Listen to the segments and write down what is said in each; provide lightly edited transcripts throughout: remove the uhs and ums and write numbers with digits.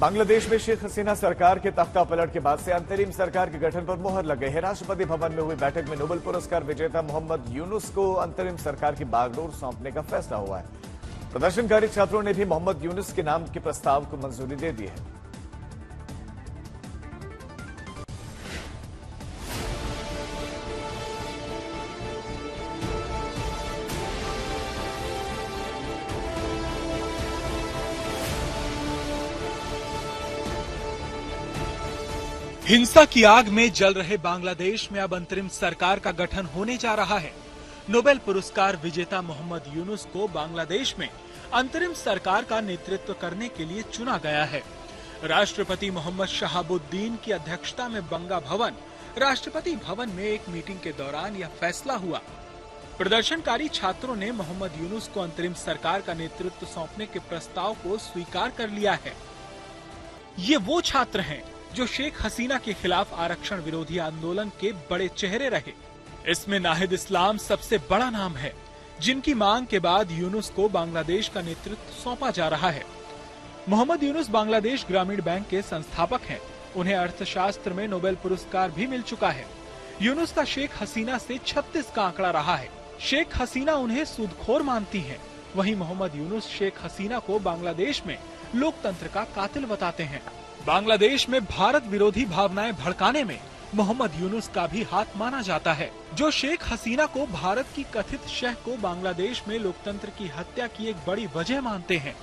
बांग्लादेश में शेख हसीना सरकार के तख्ता पलट के बाद से अंतरिम सरकार के गठन पर मुहर लग गई है। राष्ट्रपति भवन में हुई बैठक में नोबेल पुरस्कार विजेता मोहम्मद यूनुस को अंतरिम सरकार की बागडोर सौंपने का फैसला हुआ है। प्रदर्शनकारी छात्रों ने भी मोहम्मद यूनुस के नाम के प्रस्ताव को मंजूरी दे दी है। हिंसा की आग में जल रहे बांग्लादेश में अब अंतरिम सरकार का गठन होने जा रहा है। नोबेल पुरस्कार विजेता मोहम्मद यूनुस को बांग्लादेश में अंतरिम सरकार का नेतृत्व करने के लिए चुना गया है। राष्ट्रपति मोहम्मद शहाबुद्दीन की अध्यक्षता में बंगा भवन राष्ट्रपति भवन में एक मीटिंग के दौरान यह फैसला हुआ। प्रदर्शनकारी छात्रों ने मोहम्मद यूनुस को अंतरिम सरकार का नेतृत्व सौंपने के प्रस्ताव को स्वीकार कर लिया है। ये वो छात्र हैं जो शेख हसीना के खिलाफ आरक्षण विरोधी आंदोलन के बड़े चेहरे रहे। इसमें नाहिद इस्लाम सबसे बड़ा नाम है, जिनकी मांग के बाद यूनुस को बांग्लादेश का नेतृत्व सौंपा जा रहा है। मोहम्मद यूनुस बांग्लादेश ग्रामीण बैंक के संस्थापक हैं। उन्हें अर्थशास्त्र में नोबेल पुरस्कार भी मिल चुका है। यूनुस का शेख हसीना से 36 का आंकड़ा रहा है। शेख हसीना उन्हें सूदखोर मानती है। वहीं मोहम्मद यूनुस शेख हसीना को बांग्लादेश में लोकतंत्र का कातिल बताते हैं। बांग्लादेश में भारत विरोधी भावनाएं भड़काने में मोहम्मद यूनुस का भी हाथ माना जाता है, जो शेख हसीना को भारत की कथित शह को बांग्लादेश में लोकतंत्र की हत्या की एक बड़ी वजह मानते हैं।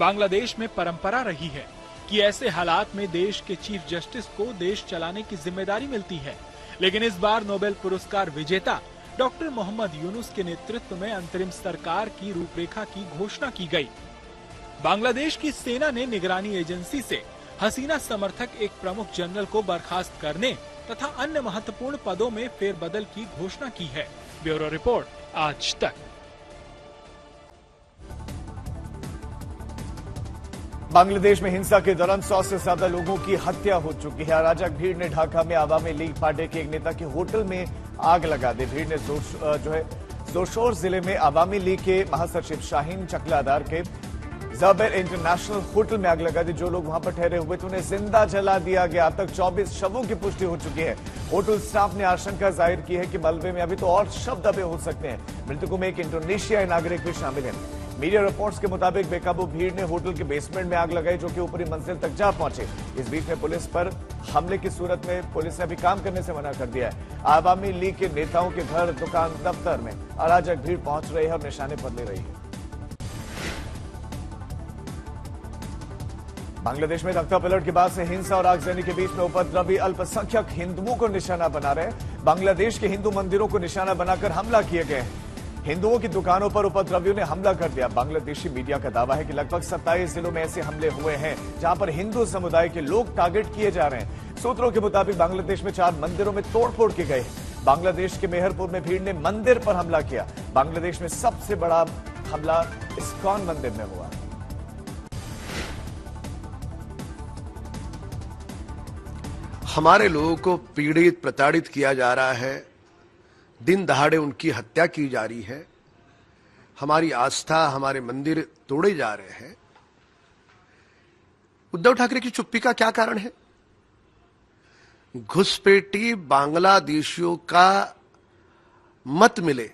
बांग्लादेश में परंपरा रही है कि ऐसे हालात में देश के चीफ जस्टिस को देश चलाने की जिम्मेदारी मिलती है, लेकिन इस बार नोबेल पुरस्कार विजेता डॉक्टर मोहम्मद यूनुस के नेतृत्व में अंतरिम सरकार की रूपरेखा की घोषणा की गई। बांग्लादेश की सेना ने निगरानी एजेंसी से हसीना समर्थक एक प्रमुख जनरल को बर्खास्त करने तथा अन्य महत्वपूर्ण पदों में फेरबदल की घोषणा की है। ब्यूरो रिपोर्ट, आज तक। बांग्लादेश में हिंसा के दौरान 100 से ज्यादा लोगों की हत्या हो चुकी है। अराजक भीड़ ने ढाका में अवामी लीग पार्टी के एक नेता के होटल में आग लगा दी। भीड़ ने जोशोर जिले में अवामी लीग के महासचिव शाहीन चकलादार के ज़बेर इंटरनेशनल होटल में आग लगा दी। जो लोग वहां पर ठहरे हुए थे उन्हें जिंदा जला दिया गया। अब तक 24 शवों की पुष्टि हो चुकी है। होटल स्टाफ ने आशंका जाहिर की है कि मलबे में अभी तो और शव दबे हो सकते हैं। मृतकों में एक इंडोनेशियाई नागरिक भी शामिल है। मीडिया रिपोर्ट्स के मुताबिक बेकाबू भीड़ ने होटल के बेसमेंट में आग लगाई, जो कि ऊपरी मंजिल तक जा पहुंचे। इस बीच में पुलिस पर हमले की सूरत में पुलिस ने अभी काम करने से मना कर दिया है। आवामी लीग के नेताओं के घर, दुकान, दफ्तर में अराजक भीड़ पहुंच रही है और निशाने पर ले रही है। बांग्लादेश में तख्ता पलट के बाद से हिंसा और आगजनी के बीच में उपद्रवी अल्पसंख्यक हिंदुओं को निशाना बना रहे हैं। बांग्लादेश के हिंदू मंदिरों को निशाना बनाकर हमला किए गए हैं। हिंदुओं की दुकानों पर उपद्रवियों ने हमला कर दिया। बांग्लादेशी मीडिया का दावा है कि लगभग 27 जिलों में ऐसे हमले हुए हैं, जहां पर हिंदू समुदाय के लोग टारगेट किए जा रहे हैं। सूत्रों के मुताबिक बांग्लादेश में 4 मंदिरों में तोड़फोड़ की गई। बांग्लादेश के मेहरपुर में भीड़ ने मंदिर पर हमला किया। बांग्लादेश में सबसे बड़ा हमला इस्कॉन मंदिर में हुआ। हमारे लोगों को पीड़ित, प्रताड़ित किया जा रहा है। दिन दहाड़े उनकी हत्या की जा रही है। हमारी आस्था, हमारे मंदिर तोड़े जा रहे हैं। उद्धव ठाकरे की चुप्पी का क्या कारण है? घुसपैठी बांग्लादेशियों का मत मिले,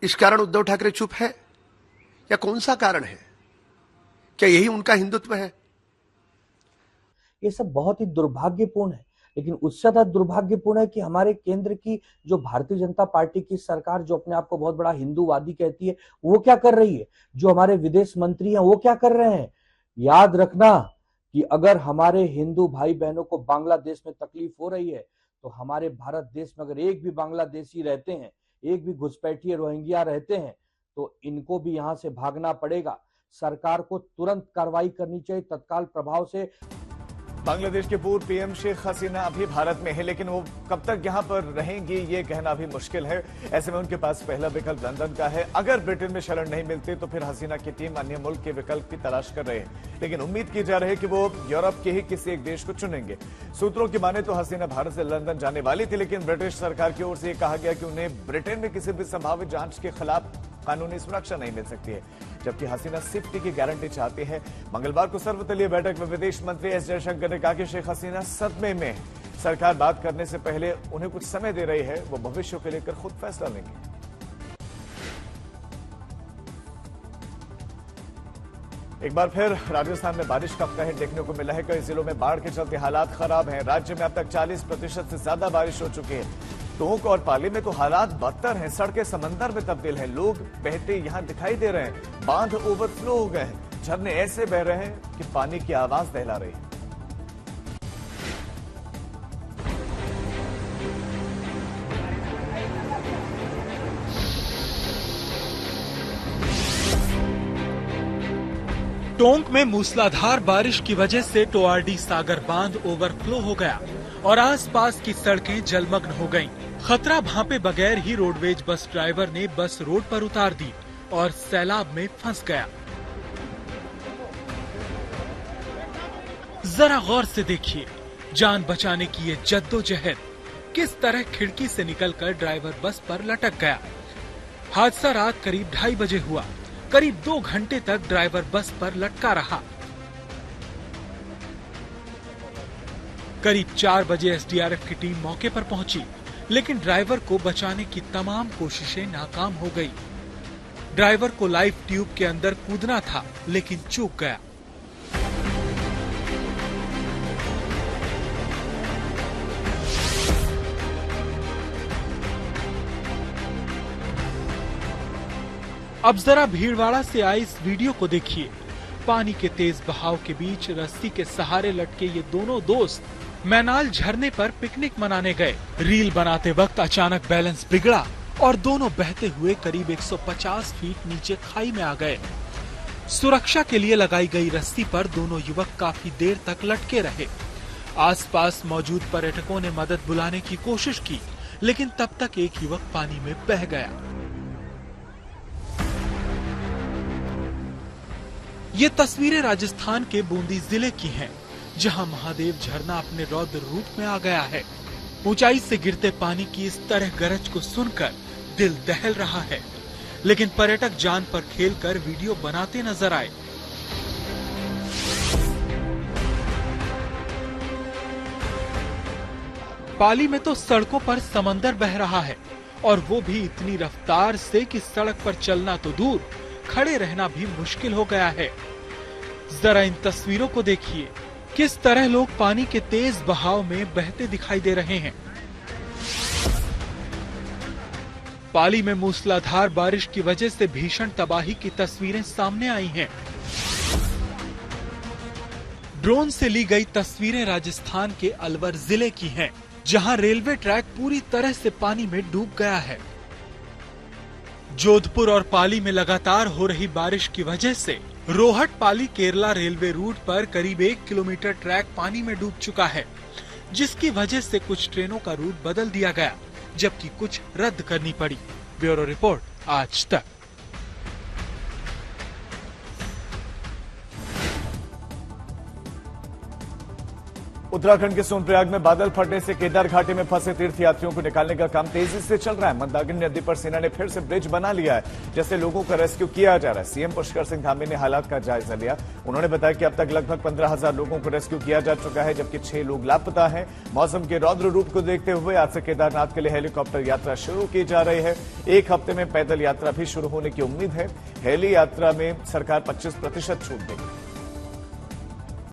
इस कारण उद्धव ठाकरे चुप है, या कौन सा कारण है? क्या यही उनका हिंदुत्व है? ये सब बहुत ही दुर्भाग्यपूर्ण है, लेकिन उससे ज्यादा दुर्भाग्यपूर्ण है कि हमारे केंद्र की जो भारतीय जनता पार्टी की सरकार, जो अपने आप को बहुत बड़ा हिंदूवादी कहती है, वो क्या कर रही है? जो हमारे विदेश मंत्री हैं वो क्या कर रहे हैं? याद रखना कि अगर हमारे हिंदू भाई बहनों को बांग्लादेश में तकलीफ हो रही है, तो हमारे भारत देश में अगर एक भी बांग्लादेशी रहते हैं, एक भी घुसपैठी रोहिंग्या रहते हैं, तो इनको भी यहां से भागना पड़ेगा। सरकार को तुरंत कार्रवाई करनी चाहिए तत्काल प्रभाव से। बांग्लादेश के पूर्व पीएम शेख हसीना अभी भारत में है, लेकिन वो कब तक यहां पर रहेंगी ये कहना भी मुश्किल है। ऐसे में उनके पास पहला विकल्प लंदन का है। अगर ब्रिटेन में शरण नहीं मिलती तो फिर हसीना की टीम अन्य मुल्क के विकल्प की तलाश कर रहे हैं, लेकिन उम्मीद की जा रही है कि वो यूरोप के ही किसी एक देश को चुनेंगे। सूत्रों की माने तो हसीना भारत से लंदन जाने वाली थी, लेकिन ब्रिटिश सरकार की ओर से यह कहा गया कि उन्हें ब्रिटेन में किसी भी संभावित जांच के खिलाफ कानूनी सुरक्षा नहीं मिल सकती है। जबकि हसीना सेफ्टी की गारंटी चाहती है। मंगलवार को सर्वदलीय बैठक में विदेश मंत्री एस जयशंकर ने कहा कि शेख हसीना सदमे में है। सरकार बात करने से पहले उन्हें कुछ समय दे रही है, वो भविष्य को लेकर खुद फैसला लेंगे। एक बार फिर राजस्थान में बारिश का कहर देखने को मिला है। कई जिलों में बाढ़ के चलते हालात खराब हैं। राज्य में अब तक 40% से ज्यादा बारिश हो चुकी है। टोंक और पाली में तो हालात बदतर हैं। सड़कें समंदर में तब्दील हैं। लोग बहते यहां दिखाई दे रहे हैं। बांध ओवरफ्लो हो गए हैं। झरने ऐसे बह रहे हैं कि पानी की आवाज दहला रही है। टोंक में मूसलाधार बारिश की वजह से टोआरडी सागर बांध ओवरफ्लो हो गया और आसपास की सड़कें जलमग्न हो गईं। खतरा भांपे बगैर ही रोडवेज बस ड्राइवर ने बस रोड पर उतार दी और सैलाब में फंस गया। जरा गौर से देखिए, जान बचाने की ये जद्दोजहद किस तरह खिड़की से निकलकर ड्राइवर बस पर लटक गया। हादसा रात करीब 2:30 बजे हुआ। करीब 2 घंटे तक ड्राइवर बस पर लटका रहा। करीब 4 बजे एसडीआरएफ की टीम मौके पर पहुंची, लेकिन ड्राइवर को बचाने की तमाम कोशिशें नाकाम हो गई। ड्राइवर को लाइफ ट्यूब के अंदर कूदना था, लेकिन चूक गया। अब जरा भीड़वाड़ा से आए इस वीडियो को देखिए। पानी के तेज बहाव के बीच रस्सी के सहारे लटके ये दोनों दोस्त मैनाल झरने पर पिकनिक मनाने गए। रील बनाते वक्त अचानक बैलेंस बिगड़ा और दोनों बहते हुए करीब 150 फीट नीचे खाई में आ गए। सुरक्षा के लिए लगाई गई रस्सी पर दोनों युवक काफी देर तक लटके रहे। आसपास मौजूद पर्यटकों ने मदद बुलाने की कोशिश की, लेकिन तब तक एक युवक पानी में बह गया। ये तस्वीरें राजस्थान के बूंदी जिले की हैं, जहां महादेव झरना अपने रौद्र रूप में आ गया है। ऊंचाई से गिरते पानी की इस तरह गरज को सुनकर दिल दहल रहा है, लेकिन पर्यटक जान पर खेलकर वीडियो बनाते नजर आए। पाली में तो सड़कों पर समंदर बह रहा है, और वो भी इतनी रफ्तार से कि सड़क पर चलना तो दूर, खड़े रहना भी मुश्किल हो गया है। जरा इन तस्वीरों को देखिए, किस तरह लोग पानी के तेज बहाव में बहते दिखाई दे रहे हैं। पाली में मूसलाधार बारिश की वजह से भीषण तबाही की तस्वीरें सामने आई हैं। ड्रोन से ली गई तस्वीरें राजस्थान के अलवर जिले की हैं, जहां रेलवे ट्रैक पूरी तरह से पानी में डूब गया है। जोधपुर और पाली में लगातार हो रही बारिश की वजह से रोहट पाली केरला रेलवे रूट पर करीब 1 किलोमीटर ट्रैक पानी में डूब चुका है, जिसकी वजह से कुछ ट्रेनों का रूट बदल दिया गया, जबकि कुछ रद्द करनी पड़ी। ब्यूरो रिपोर्ट, आज तक। उत्तराखंड के सोनप्रयाग में बादल फटने से केदार घाटी में फंसे तीर्थयात्रियों को निकालने का काम तेजी से चल रहा है। मंदाकिनी नदी पर सेना ने फिर से ब्रिज बना लिया है, जिससे लोगों का रेस्क्यू किया जा रहा है। सीएम पुष्कर सिंह धामी ने हालात का जायजा लिया। उन्होंने बताया कि अब तक लगभग 15,000 लोगों को रेस्क्यू किया जा चुका है, जबकि 6 लोग लापता हैं। मौसम के रौद्र रूप को देखते हुए आज से केदारनाथ के लिए हेलीकॉप्टर यात्रा शुरू की जा रही है। 1 हफ्ते में पैदल यात्रा भी शुरू होने की उम्मीद है। हेली यात्रा में सरकार 25% छूट देगी।